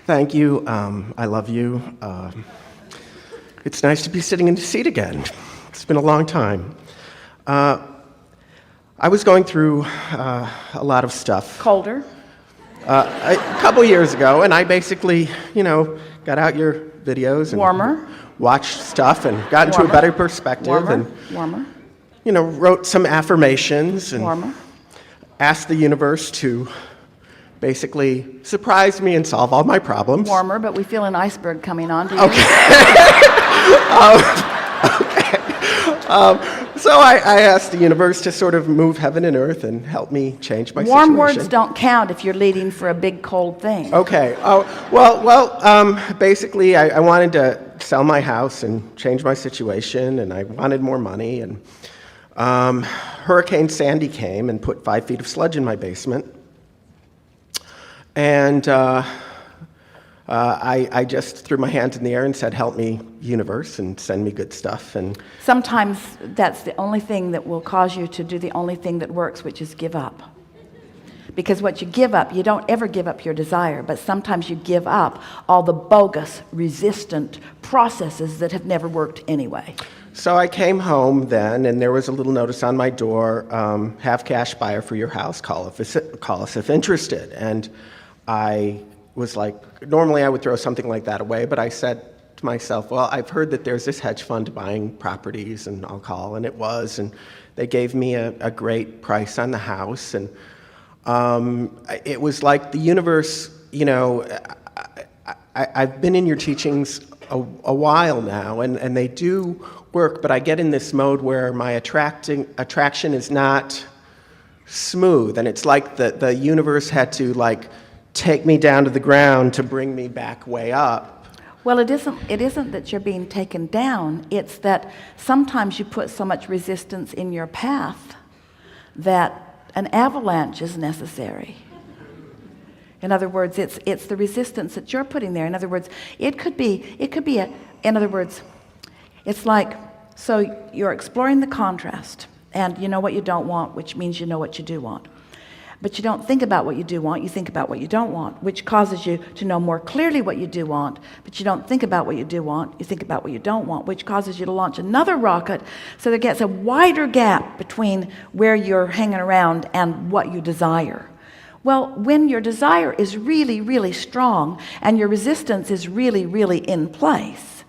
Thank you. I love you. It's nice to be sitting in the seat again. It's been a long time. I was going through a lot of stuff. Colder? A couple years ago, and I basically, got out your videos and Warmer? watched stuff and got into a better perspective Warmer? and wrote some affirmations and Warmer? asked the universe to basically surprise me and solve all my problems. Warmer, but we feel an iceberg coming on. Do you? So I asked the universe to sort of move heaven and earth and help me change my Warm situation. words don't count if you're leading for a big cold thing. Okay. Well, basically, I wanted to sell my house and change my situation, and I wanted more money. And Hurricane Sandy came and put 5 feet of sludge in my basement. And I just threw my hands in the air and said, help me, universe, and send me good stuff. And Sometimes that's the only thing that will cause you to do the only thing that works, which is give up. Because what you give up, you don't ever give up your desire, but sometimes you give up all the bogus, resistant processes that have never worked anyway. so I came home then, and there was a little notice on my door, have cash buyer for your house, call us if interested. And I was like, normally I would throw something like that away, but I said to myself, well, I've heard that there's this hedge fund buying properties, and I'll call, and it was, and they gave me a great price on the house, and it was like the universe, I've been in your teachings a while now, and they do work, but I get in this mode where my attraction is not smooth, and it's like the universe had to take me down to the ground to bring me back way up. Well, it isn't that you're being taken down. It's that sometimes you put so much resistance in your path that an avalanche is necessary. In other words, it's the resistance that you're putting there. In other words, it could be in other words, it's like, so you're exploring the contrast, and you know what you don't want, which means you know what you do want. But you don't think about what you do want, you think about what you don't want, which causes you to know more clearly what you do want, but you don't think about what you do want, you think about what you don't want, which causes you to launch another rocket, so there gets a wider gap between where you're hanging around and what you desire. Well, when your desire is really, really strong and your resistance is really, really in place,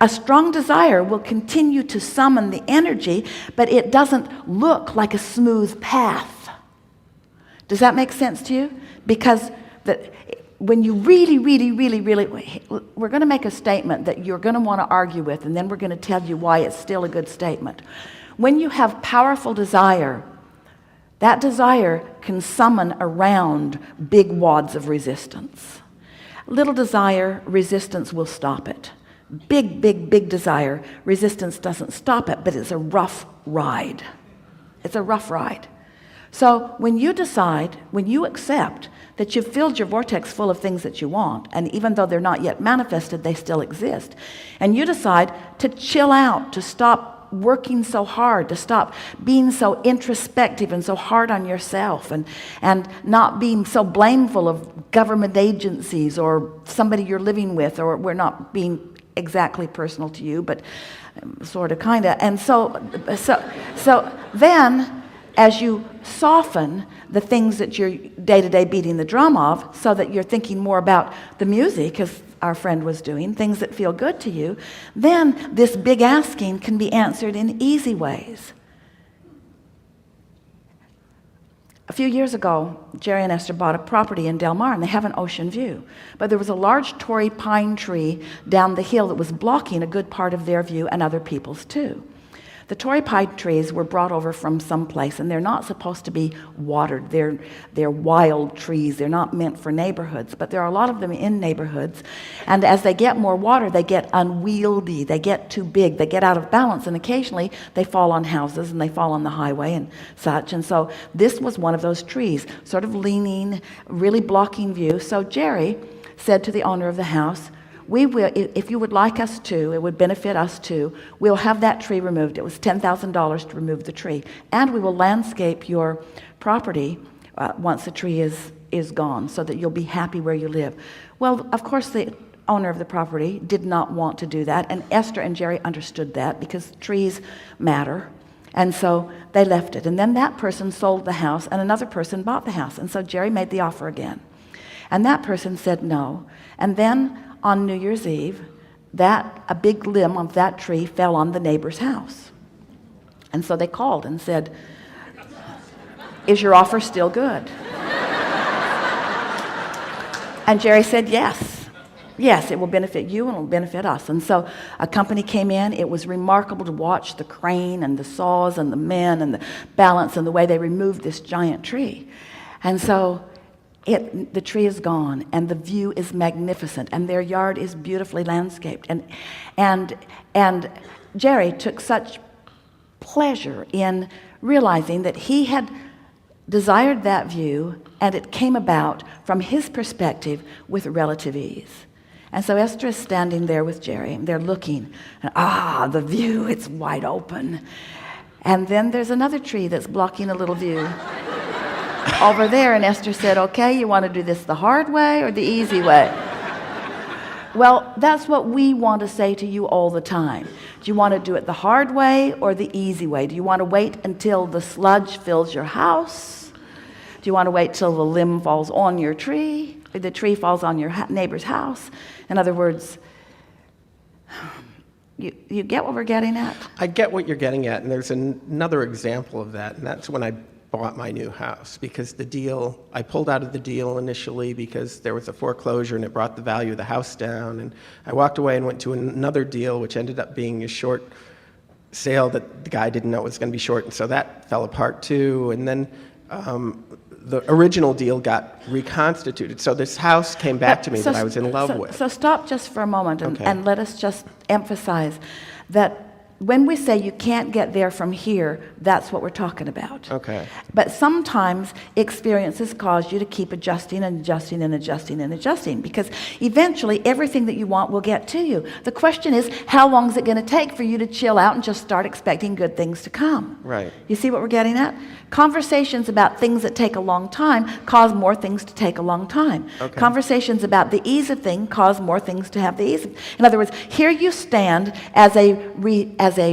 a strong desire will continue to summon the energy, but it doesn't look like a smooth path. Does that make sense to you? Because when you really, we're going to make a statement that you're going to want to argue with, and then we're going to tell you why it's still a good statement. When you have powerful desire, that desire can summon around big wads of resistance. Little desire, resistance will stop it. Big desire, resistance doesn't stop it, but it's a rough ride. It's a rough ride. So when you decide, when you accept that you've filled your vortex full of things that you want, and even though they're not yet manifested, they still exist, and you decide to chill out, to stop working so hard, to stop being so introspective and so hard on yourself, and not being so blameful of government agencies or somebody you're living with, or we're not being exactly personal to you, but sort of, kind of. And so then, as you soften the things that you're day-to-day beating the drum of, so that you're thinking more about the music, as our friend was doing, things that feel good to you, then this big asking can be answered in easy ways. A few years ago, Jerry and Esther bought a property in Del Mar, and they have an ocean view. But there was a large Torrey pine tree down the hill that was blocking a good part of their view and other people's too. The Torrey pine trees were brought over from someplace, and they're not supposed to be watered. They're wild trees. They're not meant for neighborhoods, but there are a lot of them in neighborhoods. And as they get more water, they get unwieldy. They get too big. They get out of balance, and occasionally they fall on houses and they fall on the highway and such. And so this was one of those trees, sort of leaning, really blocking view. So Jerry said to the owner of the house, "We will, if you would like us to, it would benefit us too, we'll have that tree removed." It was $10,000 to remove the tree. "And we will landscape your property once the tree is is gone so that you'll be happy where you live. Well, of course, the owner of the property did not want to do that, and Esther and Jerry understood that because trees matter. And so they left it. And then that person sold the house and another person bought the house. And so Jerry made the offer again. And that person said no. And then on New Year's Eve, a big limb of that tree fell on the neighbor's house. And so they called and said, "Is your offer still good?" And Jerry said, "Yes. Yes, it will benefit you and it will benefit us." And so a company came in. It was remarkable to watch the crane and the saws and the men and the balance and the way they removed this giant tree. And so the tree is gone and the view is magnificent and their yard is beautifully landscaped. And Jerry took such pleasure in realizing that he had desired that view, and it came about from his perspective with relative ease. And so Esther is standing there with Jerry, and they're looking, and the view, it's wide open. And then there's another tree that's blocking a little view over there, and Esther said, "Okay, you want to do this the hard way or the easy way?" Well, that's what we want to say to you all the time. Do you want to do it the hard way or the easy way? Do you want to wait until the sludge fills your house? Do you want to wait till the limb falls on your tree, or the tree falls on your neighbor's house? In other words, you get what we're getting at? I get what you're getting at, and there's another example of that, and that's when I bought my new house, because I pulled out of the deal initially because there was a foreclosure and it brought the value of the house down, and I walked away and went to another deal which ended up being a short sale that the guy didn't know it was going to be short, and so that fell apart too. And then the original deal got reconstituted, so this house came back to me that I was in love with. So stop just for a moment Okay. and let us just emphasize that when we say you can't get there from here, that's what we're talking about. Okay. But sometimes experiences cause you to keep adjusting and adjusting and adjusting and adjusting, because eventually everything that you want will get to you. The question is, how long is it going to take for you to chill out and just start expecting good things to come? Right. You see what we're getting at? Conversations about things that take a long time cause more things to take a long time. Okay. Conversations about the ease of thing cause more things to have the ease of. In other words, here you stand as a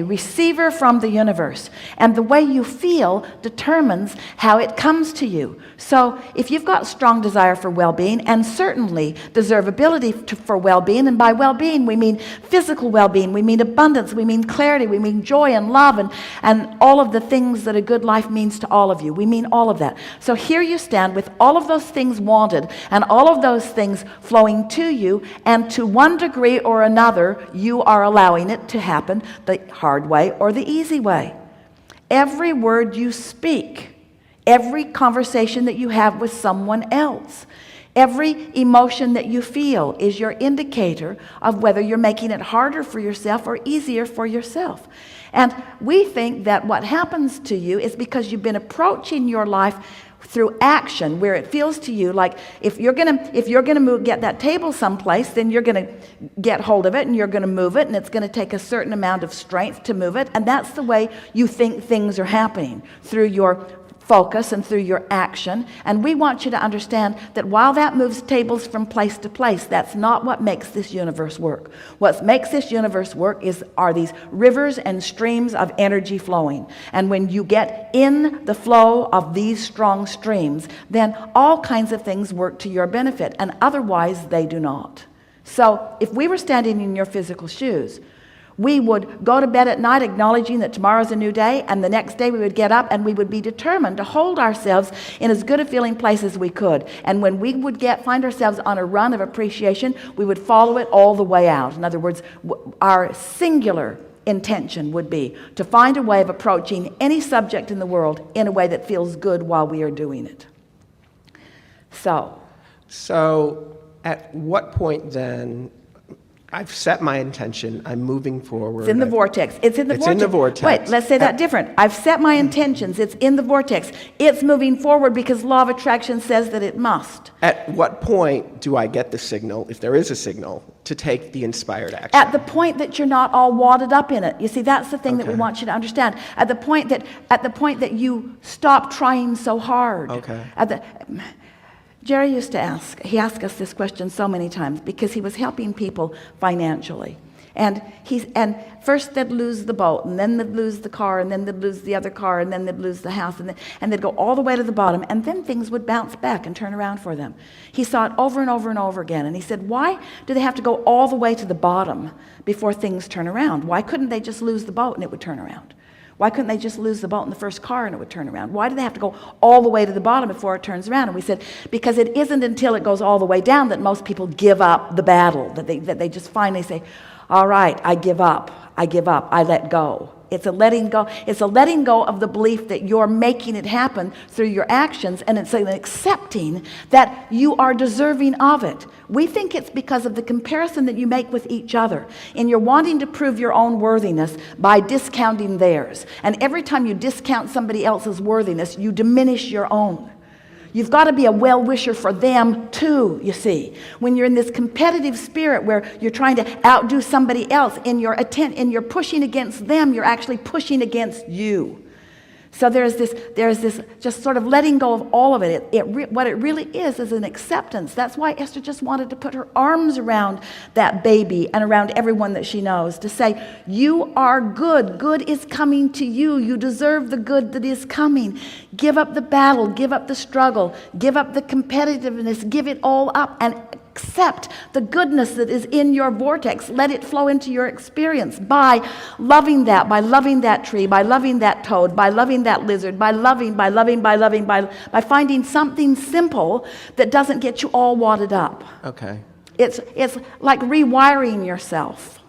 receiver from the universe, and the way you feel determines how it comes to you. So if you've got strong desire for well-being, and certainly deservability for well-being, and by well-being we mean physical well-being, we mean abundance, we mean clarity, we mean joy and love, and all of the things that a good life means to all of you. We mean all of that. So here you stand with all of those things wanted and all of those things flowing to you, and to one degree or another you are allowing it to happen the hard way or the easy way. Every word you speak, every conversation that you have with someone else, every emotion that you feel is your indicator of whether you're making it harder for yourself or easier for yourself. And we think that what happens to you is because you've been approaching your life through action, where it feels to you like if you're gonna get that table someplace, then you're gonna get hold of it and you're gonna move it, and it's gonna take a certain amount of strength to move it, and that's the way you think things are happening, through your focus and through your action. And we want you to understand that while that moves tables from place to place, that's not what makes this universe work. What makes this universe work are these rivers and streams of energy flowing. And when you get in the flow of these strong streams, then all kinds of things work to your benefit, and otherwise they do not. So if we were standing in your physical shoes, we would go to bed at night acknowledging that tomorrow's a new day, and the next day we would get up and we would be determined to hold ourselves in as good a feeling place as we could. And when we would find ourselves on a run of appreciation, we would follow it all the way out. In other words, our singular intention would be to find a way of approaching any subject in the world in a way that feels good while we are doing it. So At what point then, I've set my intention, I'm moving forward. It's in the vortex. It's in the vortex. It's in the vortex. Wait, let's say that different. I've set my intentions. It's in the vortex. It's moving forward because law of attraction says that it must. At what point do I get the signal, if there is a signal, to take the inspired action? At the point that you're not all wadded up in it. You see, that's the thing that we Okay. want you to understand. At the point that you stop trying so hard. Okay. Jerry used to he asked us this question so many times because he was helping people financially. And first they'd lose the boat, and then they'd lose the car, and then they'd lose the other car, and then they'd lose the house, and they'd go all the way to the bottom, and then things would bounce back and turn around for them. He saw it over and over and over again, and he said, why do they have to go all the way to the bottom before things turn around? Why couldn't they just lose the boat and it would turn around? Why couldn't they just lose the boat in the first car and it would turn around? Why do they have to go all the way to the bottom before it turns around? And we said, because it isn't until it goes all the way down that most people give up the battle, that they just finally say, all right, I give up, I let go. It's a letting go. It's a letting go of the belief that you're making it happen through your actions, and it's an accepting that you are deserving of it. We think it's because of the comparison that you make with each other, and you're wanting to prove your own worthiness by discounting theirs. And every time you discount somebody else's worthiness, you diminish your own. You've got to be a well-wisher for them too, you see. When you're in this competitive spirit where you're trying to outdo somebody else, in your pushing against them, you're actually pushing against you. So there's this just sort of letting go of all of it. What it really is an acceptance. That's why Esther just wanted to put her arms around that baby and around everyone that she knows, to say, you are good. Good is coming to you. You deserve the good that is coming. Give up the battle. Give up the struggle. Give up the competitiveness. Give it all up and accept the goodness that is in your vortex. Let it flow into your experience by loving that tree, by loving that toad, by loving that lizard, by finding something simple that doesn't get you all wadded up. Okay. It's like rewiring yourself.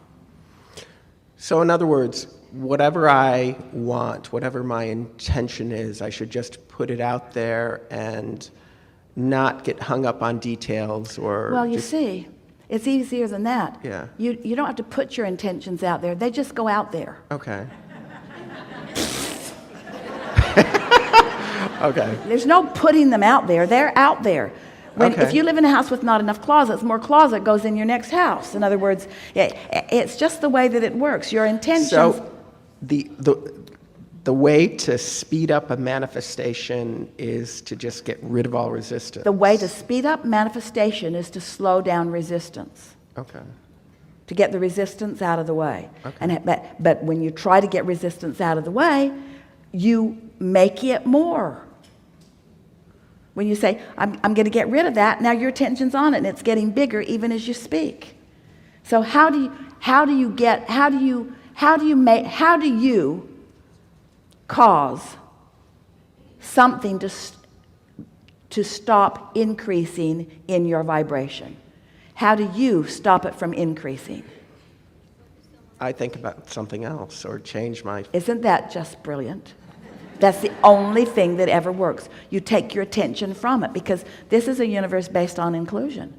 So in other words, whatever I want, whatever my intention is, I should just put it out there and not get hung up on details or... Well, you see, it's easier than that. Yeah. You don't have to put your intentions out there. They just go out there. Okay. Okay. There's no putting them out there. They're out there. Okay. If you live in a house with not enough closets, more closet goes in your next house. In other words, it's just the way that it works. Your intentions... So the way to speed up a manifestation is to just get rid of all resistance. The way to speed up manifestation is to slow down resistance. Okay. To get the resistance out of the way. Okay. But when you try to get resistance out of the way, you make it more. When you say, I'm going to get rid of that, now your attention's on it and it's getting bigger even as you speak. So how do you cause something to stop increasing in your vibration? How do you stop it from increasing? I think about something else or change my... Isn't that just brilliant? That's the only thing that ever works. You take your attention from it, because this is a universe based on inclusion.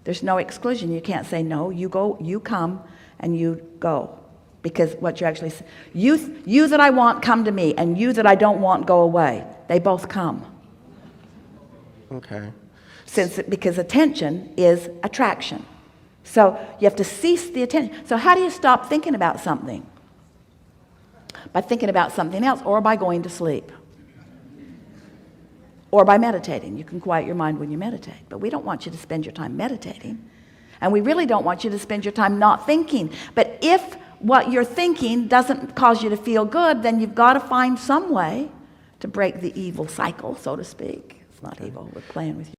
There's no exclusion. You can't say no. You go, you come, and you go. Because what you actually say, you that I want, come to me, and you that I don't want, go away. They both come. Okay. Because attention is attraction. So you have to cease the attention. So how do you stop thinking about something? By thinking about something else, or by going to sleep. Or by meditating. You can quiet your mind when you meditate. But we don't want you to spend your time meditating. And we really don't want you to spend your time not thinking. But if what you're thinking doesn't cause you to feel good, then you've got to find some way to break the evil cycle, so to speak. It's not evil. We're playing with you.